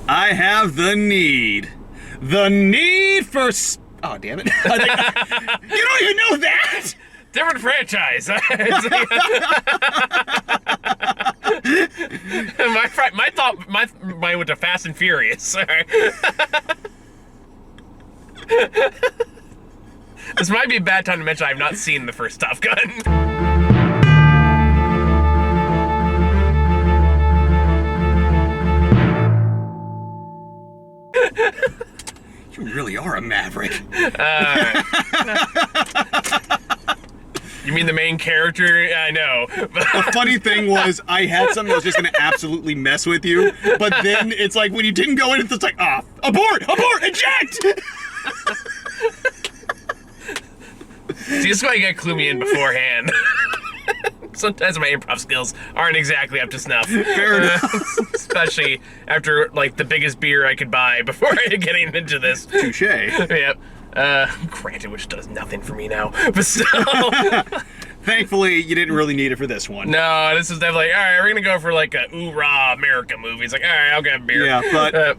I have the need. The need for... Oh, damn it. You don't even know that? Different franchise. Mine went to Fast and Furious. Sorry. This might be a bad time to mention I have not seen the first Top Gun. You really are a maverick. You mean the main character? I know. The funny thing was, I had something that was just going to absolutely mess with you, but then it's like, when you didn't go in, it's like, ah, abort, eject! See, this is why you gotta clue me in beforehand. Sometimes my improv skills aren't exactly up to snuff. Fair enough. Especially after, like, the biggest beer I could buy before getting into this. Touche. Yep. Granted, which does nothing for me now, but still. Thankfully, you didn't really need it for this one. No, this is definitely, all right, we're gonna go for, like, a oorah America movie. It's like, all right, I'll get a beer. Yeah, but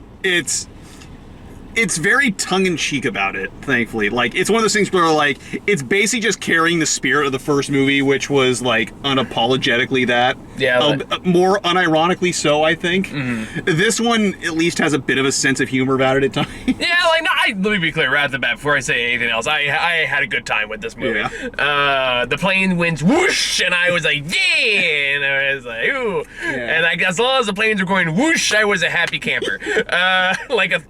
it's very tongue-in-cheek about it, thankfully. Like, it's one of those things where, like, it's basically just carrying the spirit of the first movie, which was, like, unapologetically that. Yeah. More unironically so, I think. Mm-hmm. This one at least has a bit of a sense of humor about it at times. Yeah, like, no, let me be clear right off the bat before I say anything else. I had a good time with this movie. Yeah. The plane went whoosh, and I was like, yeah, and I was like, ooh. Yeah. And as long as the planes were going whoosh, I was a happy camper. Like a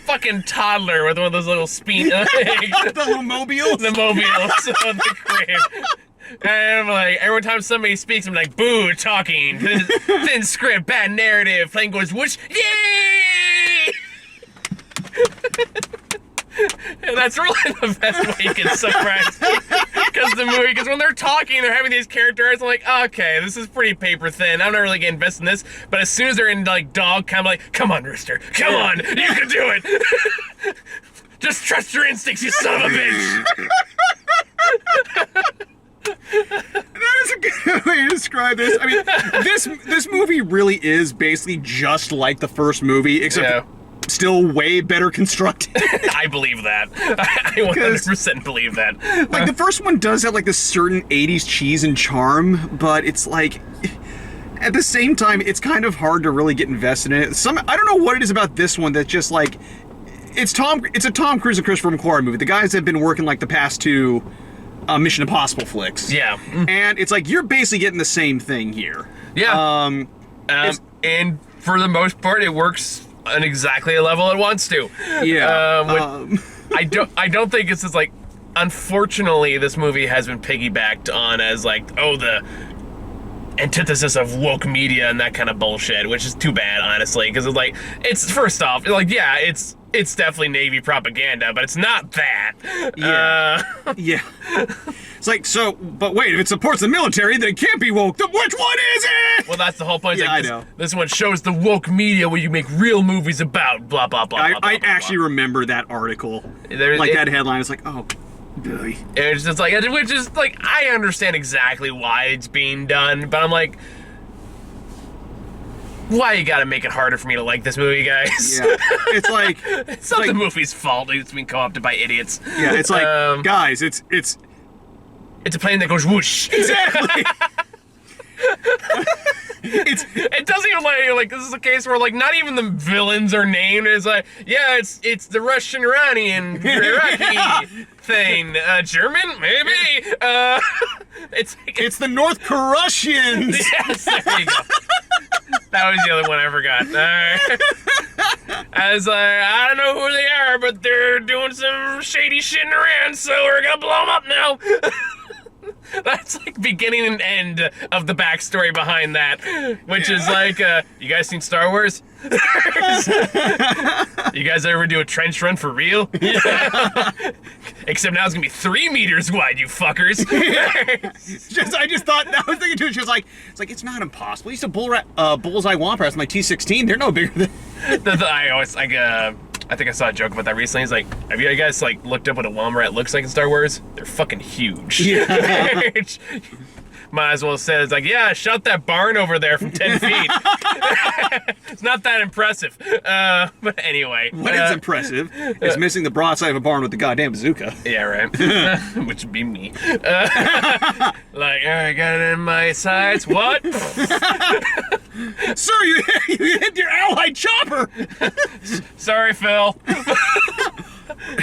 fucking toddler with one of those little The little mobiles? The mobiles on the crib. And I'm like, every time somebody speaks, I'm like, boo, talking, thin script, bad narrative, plane goes whoosh, yay! And that's really the best way you can surprise me. Because when they're talking, they're having these character arcs, I'm like, okay, this is pretty paper thin. I'm not really getting invested in this. But as soon as they're in, like, dog kind of like, come on, Rooster, come on, you can do it. Just trust your instincts, you son of a bitch. That is a good way to describe this. I mean, this movie really is basically just like the first movie, except still way better constructed. I believe that. I 100% believe that. Like, the first one does have, like, this certain 80s cheese and charm, but it's like, at the same time, it's kind of hard to really get invested in it. I don't know what it is about this one that just, like, it's a Tom Cruise and Christopher McQuarrie movie. The guys have been working, like, the past two Mission Impossible flicks. Yeah. And it's like, you're basically getting the same thing here. Yeah. And for the most part, it works on exactly the level it wants to. Yeah. I don't think it's just like, unfortunately, this movie has been piggybacked on as like, oh, the antithesis of woke media and that kind of bullshit, which is too bad, honestly, because it's like, it's first off, like, yeah, it's definitely Navy propaganda, but it's not that. Yeah. Yeah. It's like, so, but wait, if it supports the military, then it can't be woke. Then which one is it? Well, that's the whole point. Yeah, like, I know. This one shows the woke media where you make real movies about blah, blah, blah, blah, I blah, actually blah. remember that article. That headline. It's like, oh, boy. It's just like, which is like, I understand exactly why it's being done, but I'm like, why you gotta make it harder for me to like this movie, guys? Yeah. It's like, it's not the movie's fault. It's being co-opted by idiots. Yeah, it's like, guys, it's a plane that goes whoosh. Exactly. It doesn't even like this is a case where like not even the villains are named. It's like, yeah, it's the Russian Iranian Iraqi thing. German maybe. It's the North Russians. Yes, there you go. That was the other one I forgot. I was like, I don't know who they are, but they're doing some shady shit in Iran, so we're gonna blow them up now. That's like beginning and end of the backstory behind that, which is like, you guys seen Star Wars? You guys ever do a trench run for real? Except now it's gonna be 3 meters wide, you fuckers. I just thought, I was thinking too, she was like, it's not impossible. I used to bullseye Wampa with my T-16. They're no bigger than... I think I saw a joke about that recently. It's like, have you guys like looked up what a Womp Rat looks like in Star Wars? They're fucking huge. Yeah. might as well say it's like, yeah, shut that barn over there from 10 feet. It's not that impressive. But anyway. What is impressive is missing the broadside of a barn with the goddamn bazooka. Yeah, right. Which would be me. Like, I got it in my sights. What? Sir, you hit your allied chopper! Sorry, Phil.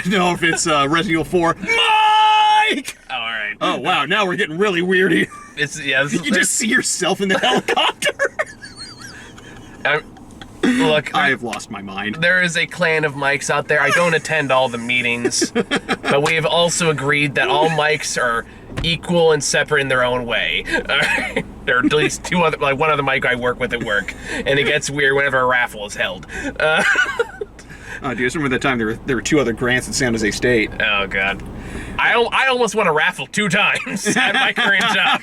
No, if it's Resident Evil 4. Mike! Oh, all right. Oh, wow, now we're getting really weird here. You just see yourself in the helicopter. Look, I have lost my mind. There is a clan of mics out there. I don't attend all the meetings, but we have also agreed that all mics are equal and separate in their own way. There are at least two other, like one other mic I work with at work, and it gets weird whenever a raffle is held. Oh, do you remember that time there were 2 other grants in San Jose State? Oh, God. I almost won a raffle 2 times at my current job.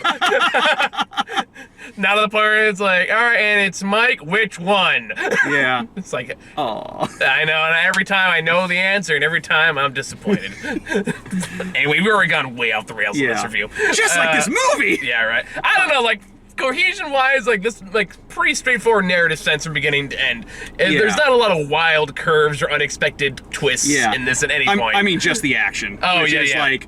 Now to the point where it's like, all right, and it's Mike, which one? Yeah. It's like, oh. I know, and every time I know the answer, and every time I'm disappointed. Anyway, we've already gone way off the rails in this review. Just like this movie! Yeah, right. I don't know, like, cohesion-wise, like, this, like, pretty straightforward narrative sense from beginning to end. And there's not a lot of wild curves or unexpected twists in this at any point. I mean, just the action. Oh, which yeah, is, yeah. like,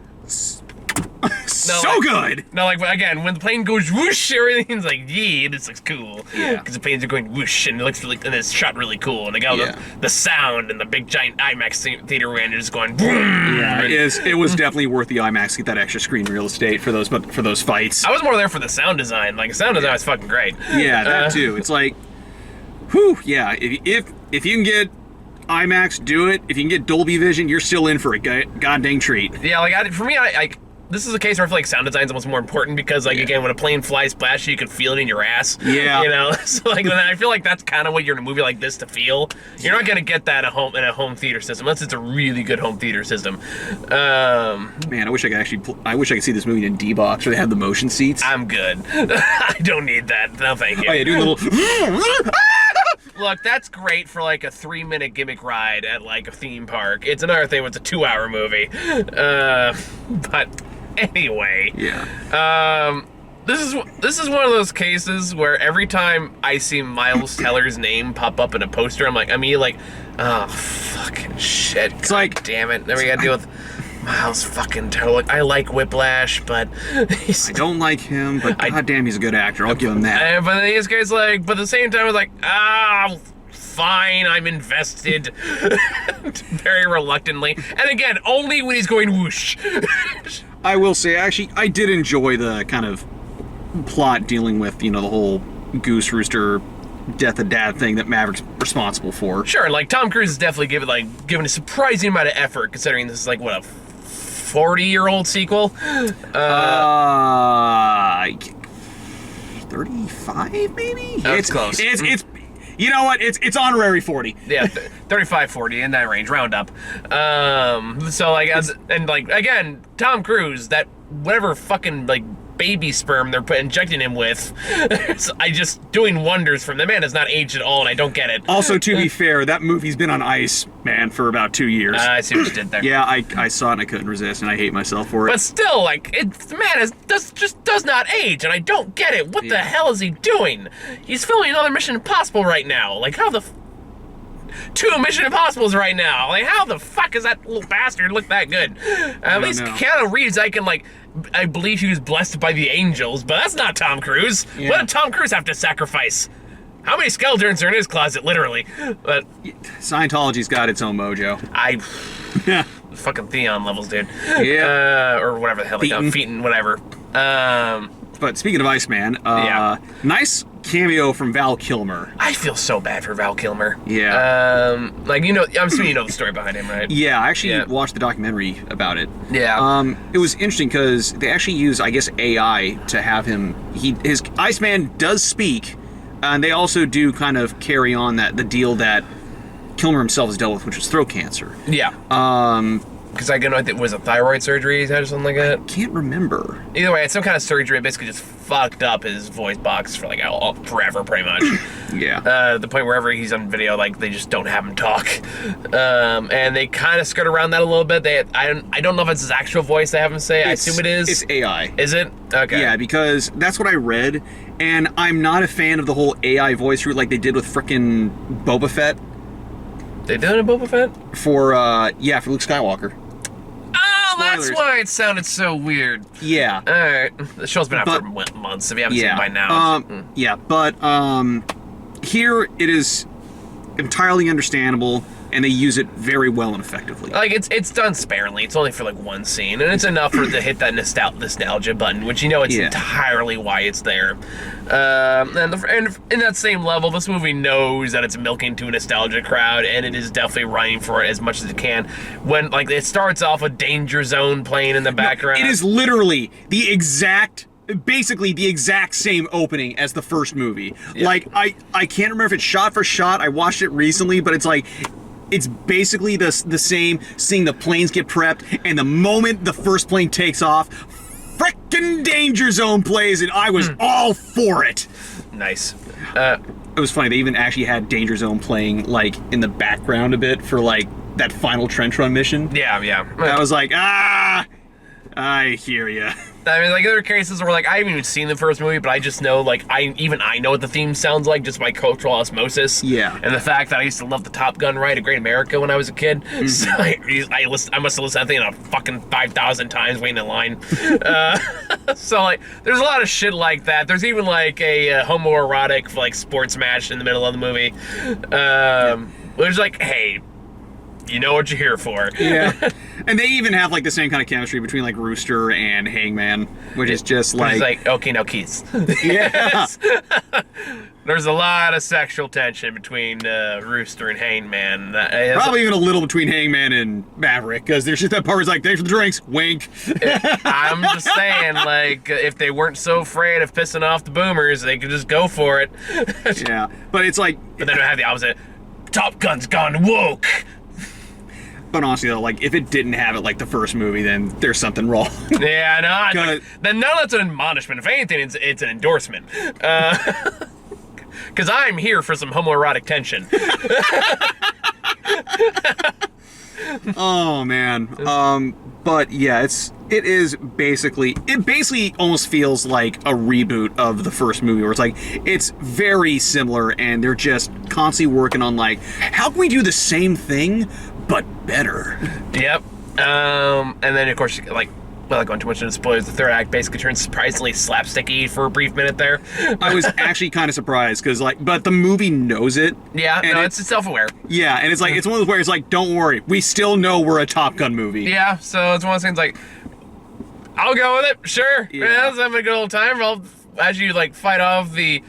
so like, good! No, like, again, when the plane goes whoosh, everything's like, yeah, this looks cool. Yeah. Because the planes are going whoosh, and it looks really, and it's shot really cool. And they got the sound, and the big giant IMAX theater we're in is going boom. Yeah, it was definitely worth the IMAX to get that extra screen real estate for those fights. I was more there for the sound design. Like, the sound design was fucking great. Yeah, that too. It's like, whew, yeah, if you can get IMAX, do it. If you can get Dolby Vision, you're still in for a goddamn treat. Yeah, like, for me, I this is a case where I feel like sound design is almost more important because, like, again, when a plane flies past you, you can feel it in your ass. Yeah. You know? So, like, then I feel like that's kind of what you're in a movie like this to feel. You're not going to get that in a home theater system, unless it's a really good home theater system. Man, I wish I could see this movie in D-Box where they have the motion seats. I'm good. I don't need that. No, thank you. Oh, yeah, do a little... Look, that's great for, like, a 3-minute gimmick ride at, like, a theme park. It's another thing when it's a 2-hour movie. But... Anyway, this is one of those cases where every time I see Miles Teller's name pop up in a poster, I'm like, oh, fucking shit. It's like, damn it. Then we gotta deal with Miles fucking Teller. I like Whiplash, but I don't like him, but goddamn, he's a good actor. I'll give him that. But then this guy's like, but at the same time, I was like, fine, I'm invested. Very reluctantly. And again, only when he's going whoosh. I will say, actually, I did enjoy the kind of plot dealing with, the whole Goose Rooster death of dad thing that Maverick's responsible for. Sure, like, Tom Cruise has definitely given a surprising amount of effort, considering this is, like, what, a 40-year-old sequel? 35, maybe? It's close. It's you know what? It's honorary 40. Yeah, 35, 40, in that range, round up. So, like, again, Tom Cruise, that whatever fucking, like, baby sperm they're injecting him with, I just doing wonders for him. The man has not aged at all, and I don't get it. Also, to be fair, that movie's been on ice, man, for about 2 years. I see what you did there. Yeah, I saw it and I couldn't resist, and I hate myself for it. But still, like, the man just does not age, and I don't get it. What the hell is he doing? He's filming another Mission Impossible right now. Like, how the 2 Mission Impossibles right now. Like, how the fuck is that little bastard look that good? At least Keanu Reeves, I believe he was blessed by the angels, but that's not Tom Cruise. Yeah. What did Tom Cruise have to sacrifice? How many skeletons are in his closet, literally? But Scientology's got its own mojo. Fucking Theon levels, dude. Yeah. Or whatever the hell they call it. Phaeton, whatever. But speaking of Iceman, nice cameo from Val Kilmer. I feel so bad for Val Kilmer. Yeah. Like, I'm assuming you know the story behind him, right? Yeah, I actually watched the documentary about it. Yeah. It was interesting because they actually use, I guess, AI to have him. His Iceman does speak, and they also do kind of carry on the deal that Kilmer himself has dealt with, which is throat cancer. Yeah. Because I don't know if it was a thyroid surgery he's had or something like that. Can't remember. Either way, it's some kind of surgery. It basically just fucked up his voice box for like forever, pretty much. Yeah. The point wherever he's on video, like they just don't have him talk, and they kind of skirt around that a little bit. I don't know if it's his actual voice they have him say. I assume it is. It's AI. Is it? Okay. Yeah, because that's what I read, and I'm not a fan of the whole AI voice route like they did with frickin' Boba Fett. They did a Boba Fett? For Luke Skywalker. Oh, Spoilers. that's why it sounded so weird. Yeah. All right. The show's been out for months. If you haven't seen it by now. Yeah, but here it is entirely understandable, and they use it very well and effectively. Like it's done sparingly. It's only for like one scene, and it's enough for it to hit that nostalgia button, which it's entirely why it's there. And in that same level, this movie knows that it's milking to a nostalgia crowd, and it is definitely running for it as much as it can. When like it starts off with Danger Zone playing in the background, it is literally basically the exact same opening as the first movie. Yeah. Like I can't remember if it's shot for shot. I watched it recently, but it's like. It's basically the same, seeing the planes get prepped, and the moment the first plane takes off, frickin' Danger Zone plays, and I was all for it. Nice. It was funny, they even actually had Danger Zone playing, like, in the background a bit for, like, that final trench run mission. Yeah. I was like, I hear ya. I mean, like, there are cases where, like, I haven't even seen the first movie, but I just know, like, I know what the theme sounds like just by cultural osmosis. Yeah. And the fact that I used to love the Top Gun ride, A Great America, when I was a kid. Mm-hmm. So I must have listened to that thing a fucking 5,000 times waiting in line. So, like, there's a lot of shit like that. There's even, like, a homoerotic, like, sports match in the middle of the movie. There's like, hey, you know what you're here for. Yeah. And they even have, like, the same kind of chemistry between, like, Rooster and Hangman, which is just, like... It's like, okay, now Keith. Yeah. There's a lot of sexual tension between Rooster and Hangman. Probably even a little between Hangman and Maverick, because there's just that part where it's like, thanks for the drinks, wink. I'm just saying, like, if they weren't so afraid of pissing off the boomers, they could just go for it. Yeah. But it's like... But then we have the opposite. Top Gun's gone woke. But honestly, though, like, if it didn't have it like the first movie, then there's something wrong. Yeah, no. Then no, that's an admonishment. If anything, it's an endorsement. Because I'm here for some homoerotic tension. Oh, man. But yeah, it basically almost feels like a reboot of the first movie, where it's like, it's very similar, and they're just constantly working on, like, how can we do the same thing, but better? Yep. And then, of course, like, without going too much into spoilers, the third act basically turns surprisingly slapsticky for a brief minute there. I was actually kind of surprised, because, like, but the movie knows it. Yeah, no, it's self-aware. Yeah, and it's like, it's one of those where it's like, don't worry, we still know we're a Top Gun movie. Yeah, so it's one of those things like, I'll go with it, sure. Yeah. Let's have a good old time. As you, like, fight off the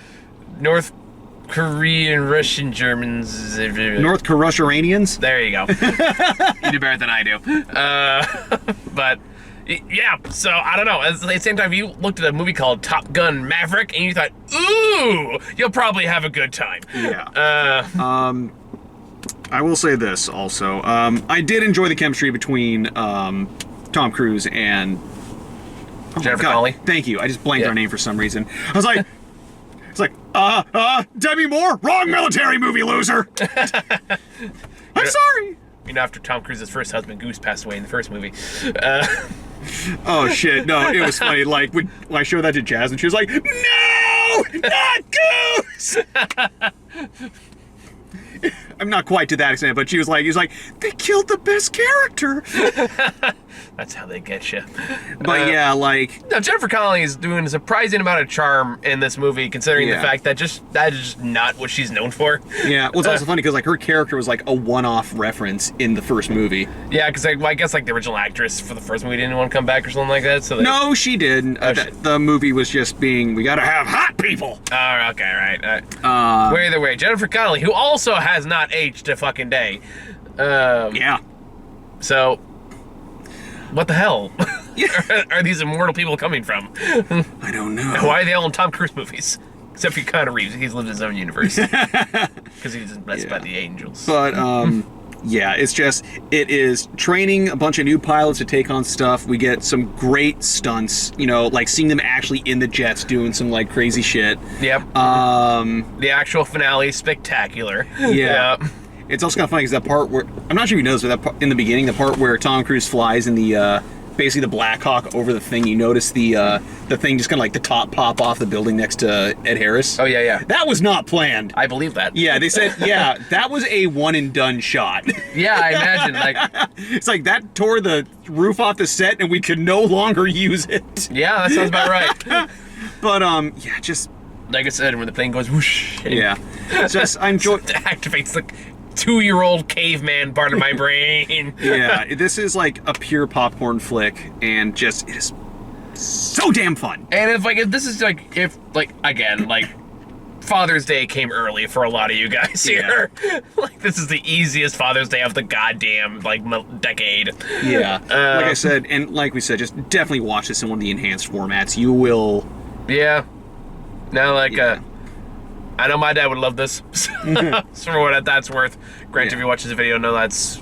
North Korean, Russian, Germans. North Korean-Iranians? There you go. You do better than I do. But, yeah, so, I don't know. At the same time, you looked at a movie called Top Gun Maverick, and you thought, ooh, you'll probably have a good time. Yeah. I will say this, also. I did enjoy the chemistry between Tom Cruise and... Jennifer Connelly. Thank you. I just blanked her name for some reason. I was like... It's like, Demi Moore? Wrong military movie, loser! I'm sorry! You know, after Tom Cruise's first husband, Goose, passed away in the first movie. Oh, shit. No, it was funny. Like, when I showed that to Jasmine, she was like, no! Not Goose! I'm not quite to that extent, but she was like, they killed the best character! That's how they get you. But yeah, like... Now, Jennifer Connelly is doing a surprising amount of charm in this movie, considering the fact that that is just not what she's known for. Yeah, well, it's also funny because, like, her character was, like, a one-off reference in the first movie. Yeah, because I guess, like, the original actress for the first movie didn't want to come back or something like that, so... No, she did. The movie was just being, we gotta have hot people! Oh, okay, right. Well, either way, Jennifer Connelly, who also has not aged a fucking day. Yeah. So... What the hell are these immortal people coming from? I don't know. Why are they all in Tom Cruise movies? Except for Keanu Reeves. He's lived his own universe. Because he's blessed by the angels. But, Yeah, it's just, it is training a bunch of new pilots to take on stuff. We get some great stunts, you know, like seeing them actually in the jets doing some like crazy shit. Yep. The actual finale is spectacular. Yeah. It's also kind of funny because that part where, I'm not sure if you noticed, but that part, in the beginning, the part where Tom Cruise flies in the, basically the Black Hawk over the thing, you notice the thing just kind of like the top pop off the building next to Ed Harris. Oh, yeah. That was not planned. I believe that. Yeah, they said, yeah, that was a one and done shot. Yeah, I imagine, like... It's like that tore the roof off the set and we could no longer use it. Yeah, that sounds about right. But, yeah, just... Like I said, when the plane goes whoosh... Yeah. It's just, I enjoy... It activates the 2-year-old caveman part of my brain. Yeah, this is like a pure popcorn flick, and just, it is so damn fun. And if this is like, again, Father's Day came early for a lot of you guys here. Like, this is the easiest Father's Day of the goddamn, decade. Yeah. Like I said, and like we said, just definitely watch this in one of the enhanced formats. You will... Yeah. Now, I know my dad would love this. For what that's worth. Granted, if you watch this video, no, that's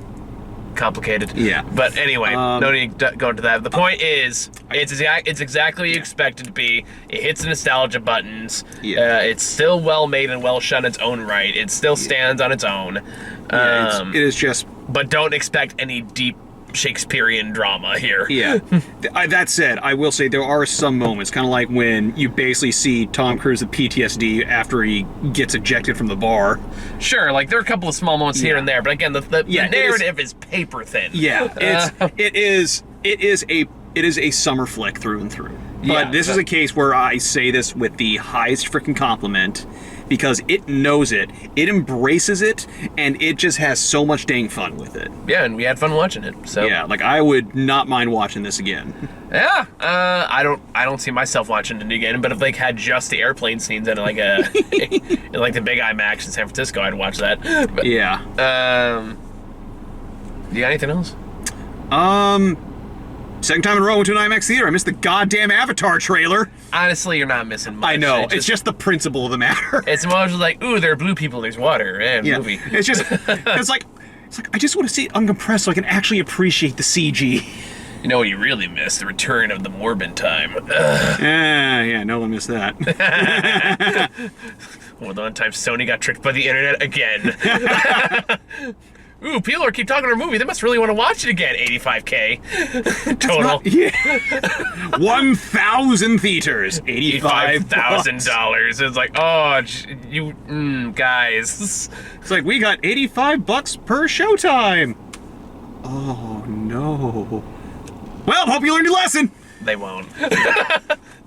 complicated. Yeah. But anyway, no need to go into that. The point is, it's exactly what you expect it to be. It hits the nostalgia buttons. Yeah. It's still well made and well shot in its own right. It still stands on its own. Yeah, it is just... But don't expect any deep Shakespearean drama here. Yeah. That said, I will say there are some moments, kind of like when you basically see Tom Cruise with PTSD after he gets ejected from the bar. Sure, there are a couple of small moments here and there, but again, the narrative is paper thin. Yeah, it is a summer flick through and through. But this is a case where I say this with the highest freaking compliment, because it knows it, it embraces it, and it just has so much dang fun with it. Yeah, and we had fun watching it. So yeah, I would not mind watching this again. Yeah, I don't see myself watching it again. But if had just the airplane scenes in in the big IMAX in San Francisco, I'd watch that. But, yeah. You got anything else? Second time in a row I went to an IMAX theater. I missed the goddamn Avatar trailer. Honestly, you're not missing much. I know. It's just the principle of the matter. It's more just ooh, there are blue people, there's water, movie. It's just, it's like, I just want to see it uncompressed so I can actually appreciate the CG. You know what you really missed? The return of the Morbin time. Yeah, no one missed that. Well, the one time Sony got tricked by the internet again. Ooh, people keep talking about our movie. They must really want to watch it again. 85K total. Yeah. 1,000 theaters. $85,000. It's you guys. It's we got $85 per showtime. Oh no. Well, hope you learned your lesson. They won't.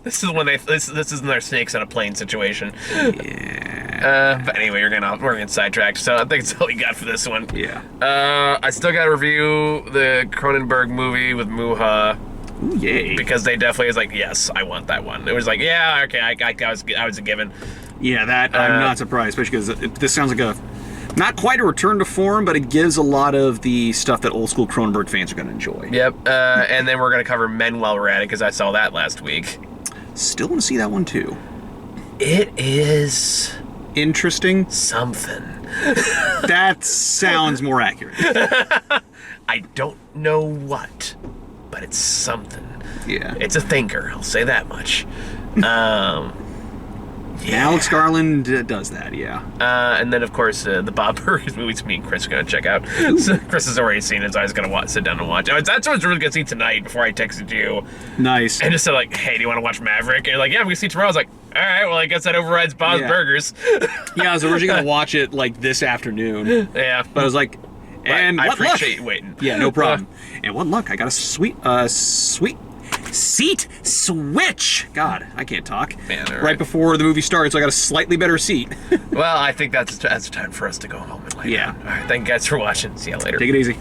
This is when this isn't their snakes on a plane situation. Yeah. But anyway, we're getting sidetracked, so I think that's all we got for this one. Yeah. I still got to review the Cronenberg movie with Muha. Ooh, yay. Because they definitely was yes, I want that one. It was yeah, okay, I was a given. Yeah, that I'm not surprised, especially because this sounds like not quite a return to form, but it gives a lot of the stuff that old school Cronenberg fans are going to enjoy. Yep. And then we're going to cover Men while we're at it, because I saw that last week. Still want to see that one too. It is interesting. Something. That sounds more accurate. I don't know what, but it's something. Yeah. It's a thinker, I'll say that much. Yeah. Alex Garland does that, yeah. And then, of course, the Bob Burgers movies me and Chris are going to check out. So Chris has already seen it, so I was going to sit down and watch it. That's what I was really going to see tonight before I texted you. Nice. And just said, hey, do you want to watch Maverick? And you're yeah, we're going to see it tomorrow. I was all right, well, I guess that overrides Bob's Burgers. Yeah, I was originally going to watch it, this afternoon. Yeah. But I was and I what luck? appreciate you waiting. Yeah, no problem. And what luck, I got a sweet seat switch. God, I can't talk. Man, right before the movie starts, so I got a slightly better seat. Well, I think that's time for us to go home and lay down. All right, thank you guys for watching. See you later. Take it easy.